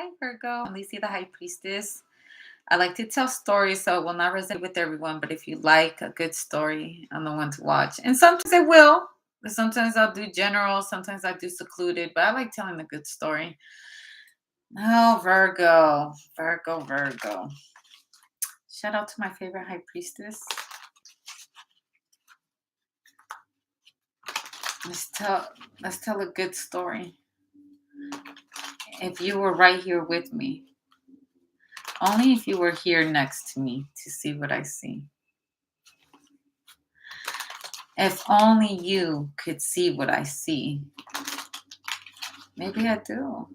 Hi, Virgo. I'm Lizzie, the High Priestess. I like to tell stories, so it will not resonate with everyone. But if you like a good story, I'm the one to watch. And sometimes I will. But sometimes I'll do general. Sometimes I do secluded. But I like telling a good story. Oh, Virgo, Virgo, Virgo. Shout out to my favorite High Priestess. Let's tell. Let's tell a good story. If you were right here with me, only if you were here next to me to see what I see. If only you could see what I see. Maybe I do.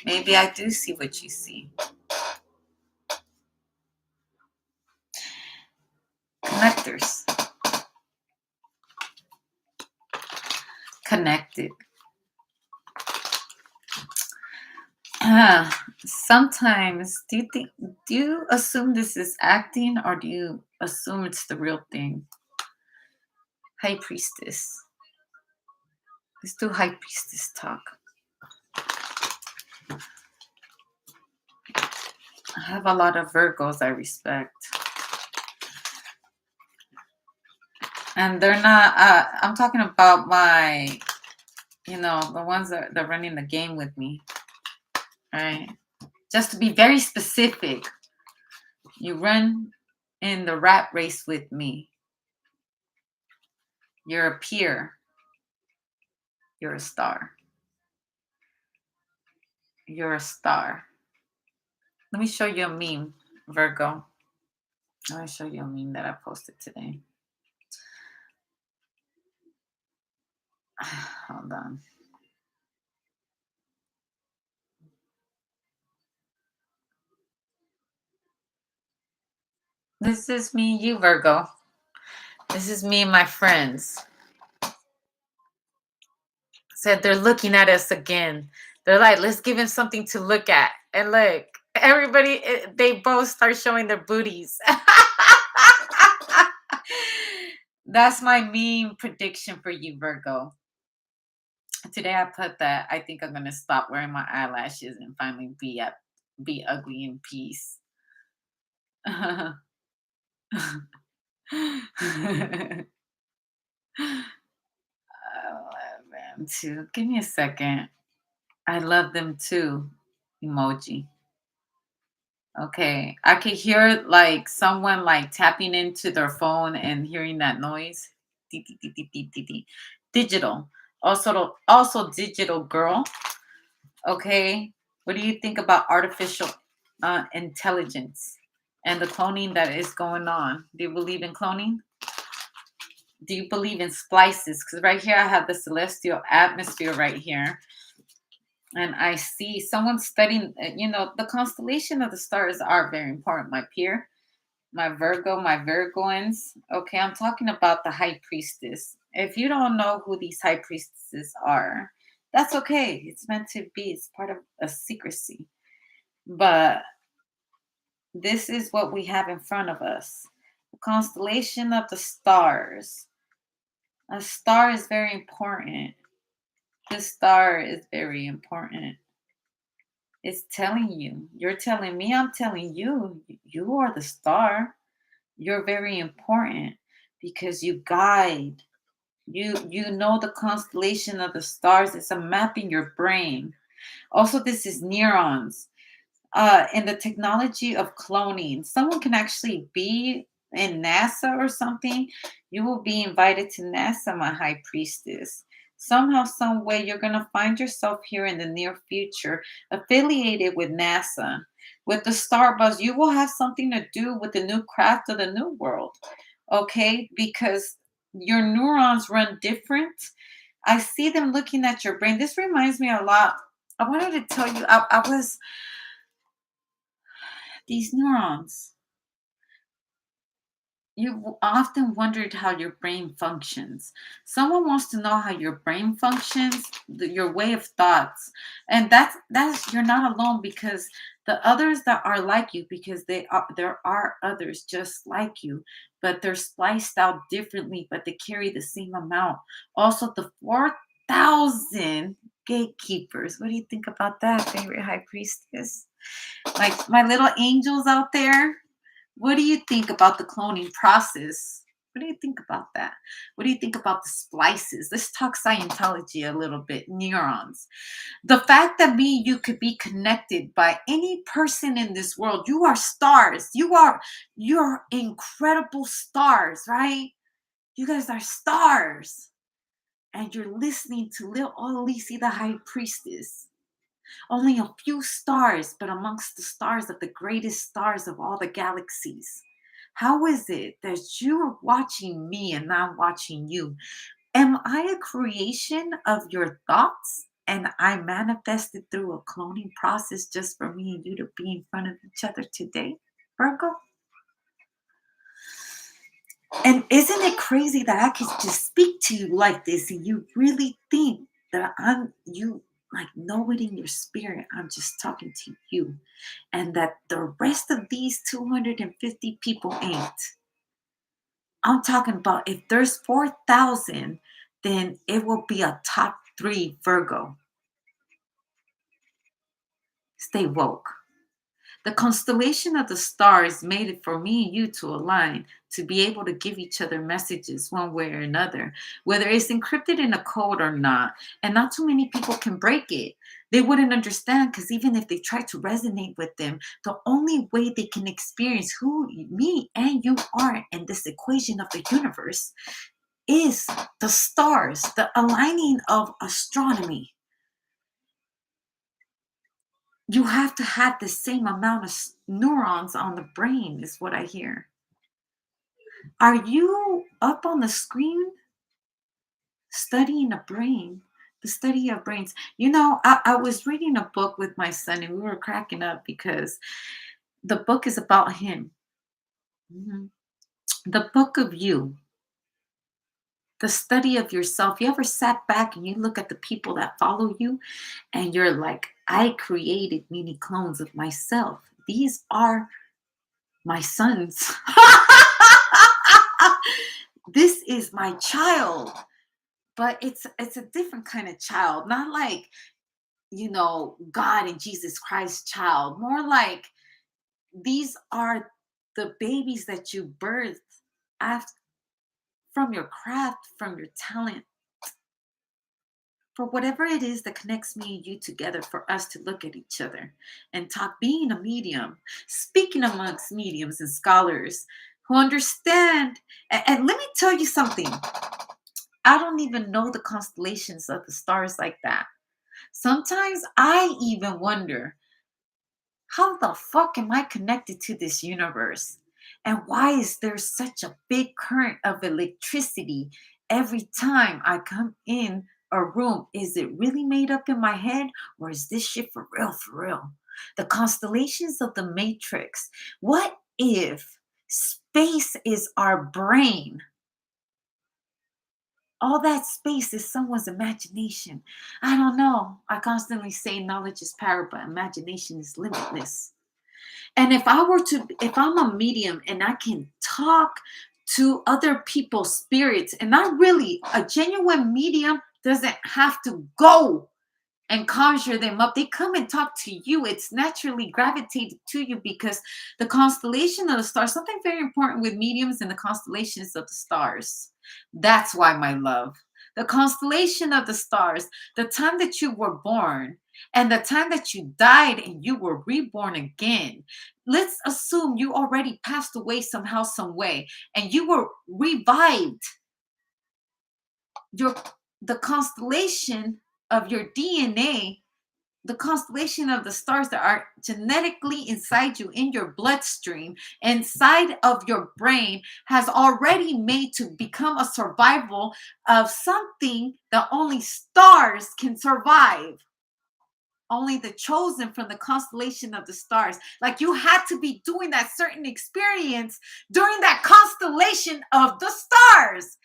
Maybe I do see what you see. Connectors. Connected. Sometimes do you assume this is acting or do you assume it's the real thing? High Priestess. Let's do High Priestess talk. I have a lot of Virgos I respect. And they're not, I'm talking about my, the ones that are running the game with me. All right. Just to be very specific, you run in the rat race with me. You're a peer. You're a star. You're a star. Let me show you a meme, Virgo. Let me show you a meme that I posted today. Hold on. This is me, you, Virgo. This is me and my friends. Said they're looking at us again. They're like, let's give him something to look at. And look, everybody, they both start showing their booties. That's my meme prediction for you, Virgo. Today I put that I think I'm gonna stop wearing my eyelashes and finally be ugly in peace. I love them too. Give me a second. I love them too. Emoji. Okay. I could hear like someone like tapping into their phone and hearing that noise. Dee, dee, dee, dee, dee, dee, dee. Digital. Also digital girl. Okay. What do you think about artificial intelligence and the cloning that is going on? Do you believe in cloning? Do you believe in splices? Because right here I have the celestial atmosphere right here. And I see someone studying, the constellation of the stars are very important, my peer, my Virgo, my Virgoans. Okay, I'm talking about the high priestess. If you don't know who these high priestesses are, that's okay. It's meant to be, it's part of a secrecy. But this is what we have in front of us, the constellation of the stars. A star is very important. This star is very important. It's telling you. You're telling me, I'm telling you, you are the star. You're very important because you guide. You know the constellation of the stars. It's a map in your brain. Also, this is neurons. In the technology of cloning, someone can actually be in NASA or something. You will be invited to NASA, my high priestess. Somehow, some way, you're going to find yourself here in the near future, affiliated with NASA, with the Starbuzz. You will have something to do with the new craft of the new world, okay? Because your neurons run different. I see them looking at your brain. This reminds me a lot. I wanted to tell you, I was these neurons. You often wondered how your brain functions. Someone wants to know how your brain functions, your way of thoughts, and that's you're not alone because the others that are like you, because there are others just like you, but they're spliced out differently, but they carry the same amount. Also, the 4,000. Gatekeepers. What do you think about that, favorite high priestess? Like my little angels out there. What do you think about the cloning process? What do you think about that? What do you think about the splices? Let's talk Scientology a little bit, neurons. The fact that me and you could be connected by any person in this world. You are stars. You're incredible stars, right? You guys are stars. And you're listening to little Olisi, the high priestess. Only a few stars, but amongst the stars of the greatest stars of all the galaxies. How is it that you're watching me and not watching you? Am I a creation of your thoughts? And I manifested through a cloning process just for me and you to be in front of each other today, Virgo? And isn't it crazy that I could just speak to you like this and you really think that you like know it in your spirit? I'm just talking to you. And that the rest of these 250 people ain't. I'm talking about if there's 4,000, then it will be a top three Virgo. Stay woke. The constellation of the stars made it for me and you to align, to be able to give each other messages one way or another, whether it's encrypted in a code or not. And not too many people can break it. They wouldn't understand because even if they try to resonate with them, the only way they can experience who me and you are in this equation of the universe is the stars, the aligning of astronomy. You have to have the same amount of neurons on the brain, is what I hear. Are you up on the screen studying a brain? The study of brains. I was reading a book with my son and we were cracking up because the book is about him. Mhm. The book of you, the study of yourself. You ever sat back and you look at the people that follow you and you're like, I created mini clones of myself. These are my sons. This is my child, but it's a different kind of child, not like God and Jesus Christ child, more like these are the babies that you birthed after, from your craft, from your talent, for whatever it is that connects me and you together, for us to look at each other and talk, being a medium, speaking amongst mediums and scholars who understand. And let me tell you something. I don't even know the constellations of the stars like that. Sometimes I even wonder, how the fuck am I connected to this universe? And why is there such a big current of electricity every time I come in a room? Is it really made up in my head, or is this shit for real, for real? The constellations of the matrix. What if space is our brain? All that space is someone's imagination. I don't know. I constantly say knowledge is power, but imagination is limitless. And if I'm a medium and I can talk to other people's spirits, and not really, a genuine medium doesn't have to go and conjure them up. They come and talk to you. It's naturally gravitated to you because the constellation of the stars, something very important with mediums and the constellations of the stars. That's why, my love, the constellation of the stars, the time that you were born and the time that you died and you were reborn again. Let's assume you already passed away somehow, some way, and you were revived. Your the constellation of your DNA, the constellation of the stars that are genetically inside you, in your bloodstream, inside of your brain, has already made to become a survival of something that only stars can survive. Only the chosen from the constellation of the stars. Like you had to be doing that certain experience during that constellation of the stars.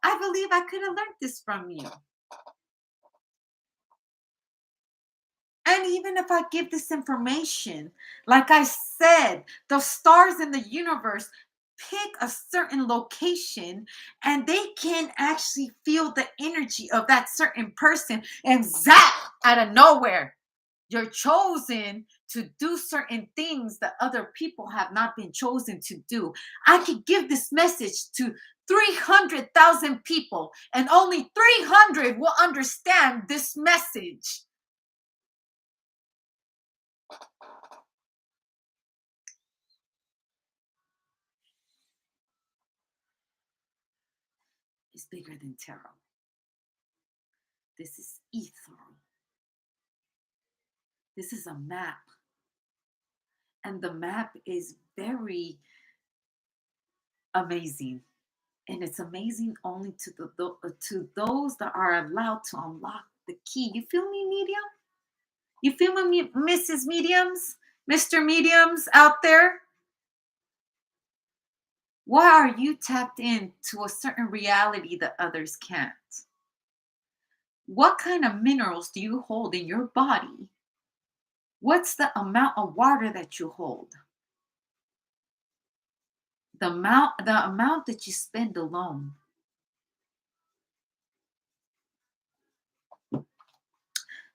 I believe I could have learned this from you. And even if I give this information, like I said, the stars in the universe, pick a certain location and they can actually feel the energy of that certain person and zap out of nowhere. You're chosen to do certain things that other people have not been chosen to do. I could give this message to 300,000 people, and only 300 will understand this message. It's bigger than tarot. This is ethereal. This is a map. And the map is very amazing. And it's amazing only to to those that are allowed to unlock the key. You feel me, medium? You feel me, Mrs. Mediums, Mr. Mediums out there? Why are you tapped into a certain reality that others can't? What kind of minerals do you hold in your body? What's the amount of water that you hold? The amount that you spend alone.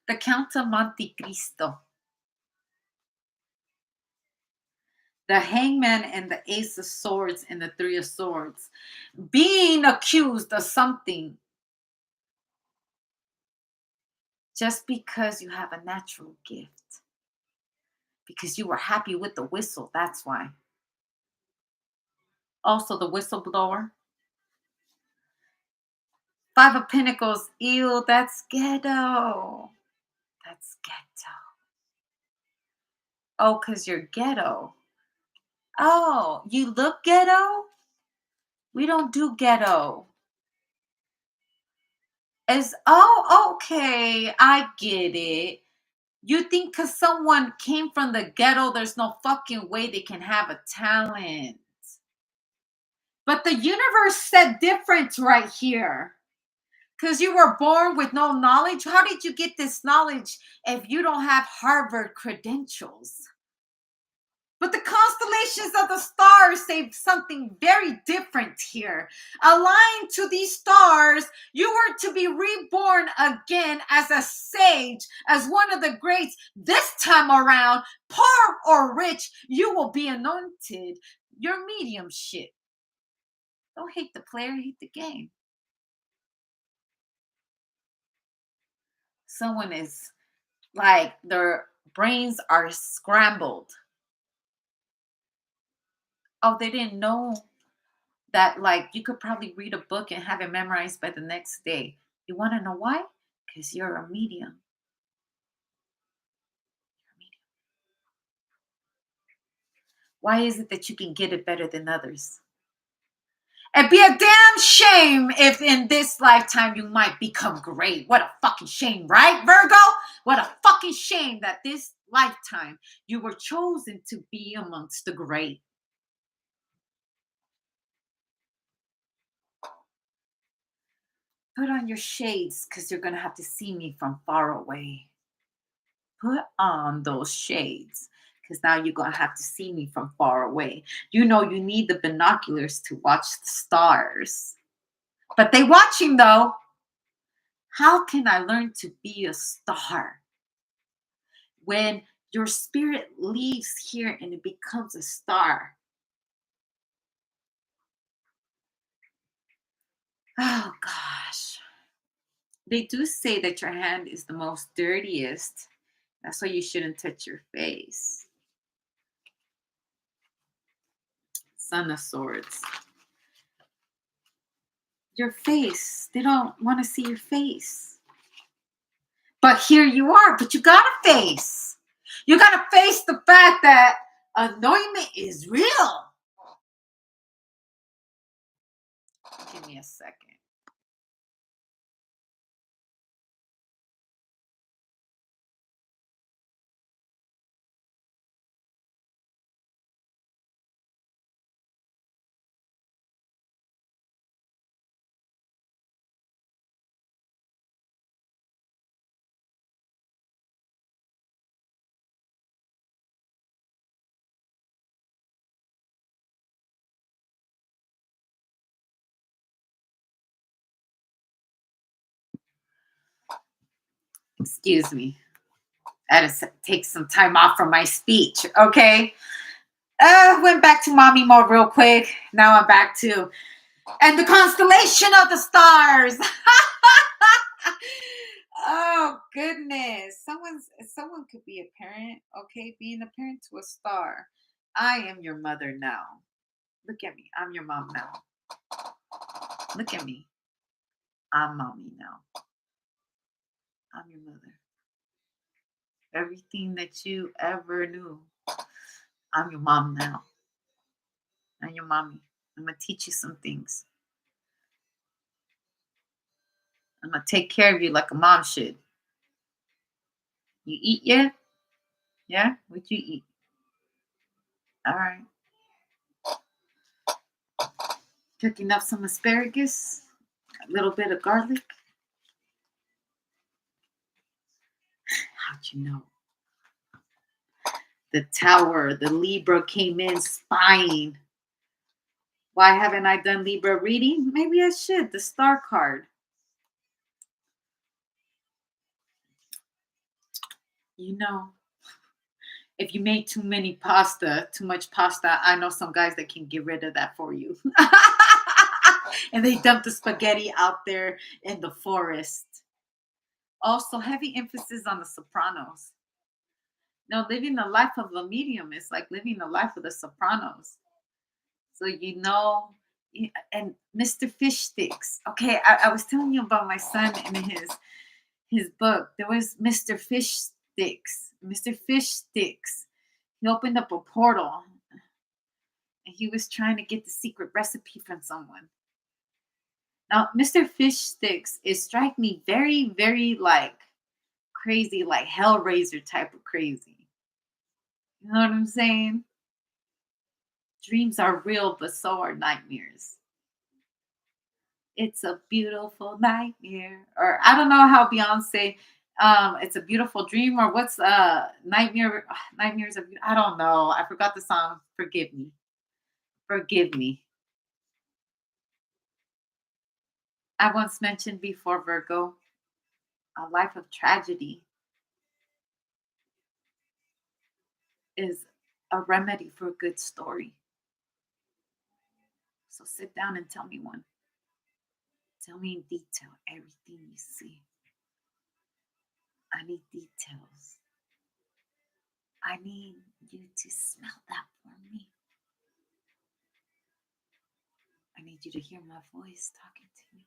The Count of Monte Cristo, the Hangman and the Ace of Swords and the Three of Swords, being accused of something just because you have a natural gift, because you were happy with the whistle. That's why. Also, the whistleblower. Five of Pentacles. Ew, that's ghetto. That's ghetto. Oh, because you're ghetto. Oh, you look ghetto? We don't do ghetto. As oh, okay, I get it. You think because someone came from the ghetto, there's no fucking way they can have a talent. But the universe said different right here. Because you were born with no knowledge. How did you get this knowledge if you don't have Harvard credentials? But the constellations of the stars say something very different here. Aligned to these stars, you were to be reborn again as a sage, as one of the greats. This time around, poor or rich, you will be anointed. Your mediumship. Don't hate the player, hate the game. Someone is like their brains are scrambled. Oh, they didn't know that like you could probably read a book and have it memorized by the next day. You want to know why? Because you're a medium. Why is it that you can get it better than others? It'd be a damn shame if in this lifetime you might become great. What a fucking shame, right, Virgo? What a fucking shame that this lifetime you were chosen to be amongst the great. Put on your shades because you're going to have to see me from far away. Put on those shades because now you're going to have to see me from far away. You know, you need the binoculars to watch the stars. But they watching though. How can I learn to be a star? When your spirit leaves here and it becomes a star. Oh gosh. They do say that your hand is the most dirtiest. That's why you shouldn't touch your face. Son of Swords. Your face. They don't want to see your face. But here you are. But you got to face. You got to face the fact that anointment is real. Give me a second. Excuse me. I had to take some time off from my speech. Okay. Went back to mommy mode real quick. Now I'm back to and the constellation of the stars. Oh goodness. Someone could be a parent, okay? Being a parent to a star. I am your mother now. Look at me. I'm your mom now. Look at me. I'm mommy now. I'm your mother. Everything that you ever knew. I'm your mom now. I'm your mommy. I'm gonna teach you some things. I'm gonna take care of you like a mom should. You eat yet? Yeah? What you eat? All right. Cooking up some asparagus, a little bit of garlic. How'd you know? The tower, the Libra came in spying. Why haven't I done Libra reading? Maybe I should. The star card. You know, if you make too much pasta, I know some guys that can get rid of that for you. And they dump the spaghetti out there in the forest. Also, heavy emphasis on the Sopranos. No, living the life of a medium is like living the life of the Sopranos. So and Mr. Fish Sticks. Okay, I was telling you about my son and his book. There was Mr. Fish Sticks. Mr. Fish Sticks. He opened up a portal and he was trying to get the secret recipe from someone. Now, Mr. Fish Sticks is strike me very, very like crazy, like Hellraiser type of crazy. You know what I'm saying? Dreams are real, but so are nightmares. It's a beautiful nightmare. Or I don't know how Beyonce, it's a beautiful dream, or what's nightmare nightmares of I don't know. I forgot the song. Forgive me. Forgive me. I once mentioned before, Virgo, a life of tragedy is a remedy for a good story. So sit down and tell me one. Tell me in detail everything you see. I need details. I need you to smell that for me. I need you to hear my voice talking to me.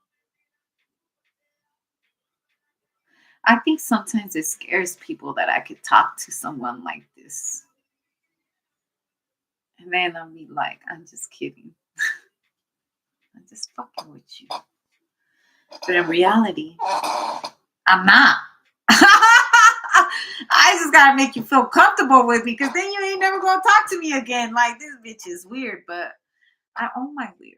I think sometimes it scares people that I could talk to someone like this. And then I'll be like, I'm just kidding. I'm just fucking with you. But in reality, I'm not. I just gotta make you feel comfortable with me because then you ain't never gonna talk to me again. Like, this bitch is weird, but I own my weird.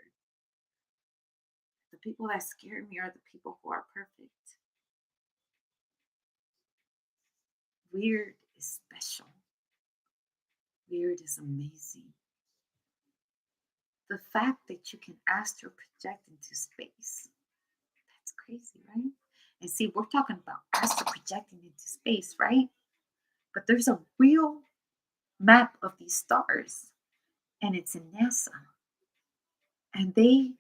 The people that scare me are the people who are perfect. Weird is special. Weird is amazing. The fact that you can astral project into space, that's crazy, right? And see, we're talking about astral projecting into space, right? But there's a real map of these stars, and it's in NASA. And they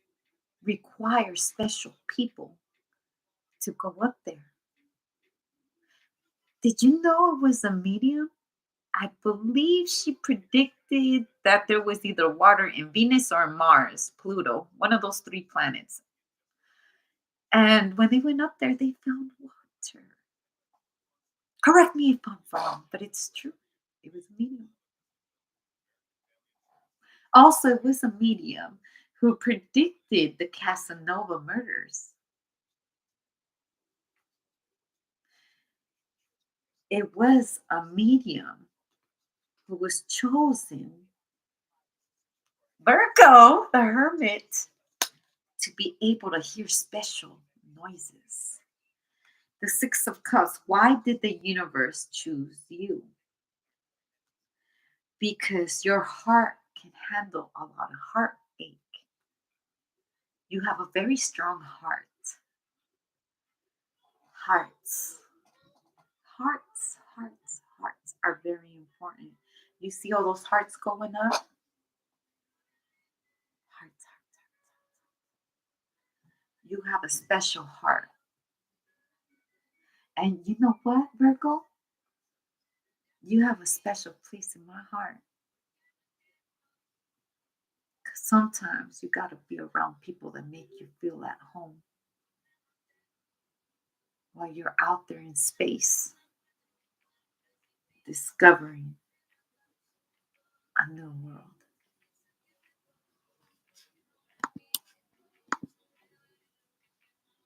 require special people to go up there. Did you know it was a medium? I believe she predicted that there was either water in Venus or Mars, Pluto, one of those three planets. And when they went up there, they found water. Correct me if I'm wrong, but it's true. It was a medium. Also, it was a medium who predicted the Casanova murders. It was a medium who was chosen, Virgo, the hermit, to be able to hear special noises. The Six of Cups. Why did the universe choose you? Because your heart can handle a lot of heartache. You have a very strong heart. Hearts. Hearts are very important. You see all those hearts going up? Hearts. You have a special heart. And you know what, Virgo? You have a special place in my heart. 'Cause sometimes you got to be around people that make you feel at home while you're out there in space discovering a new world.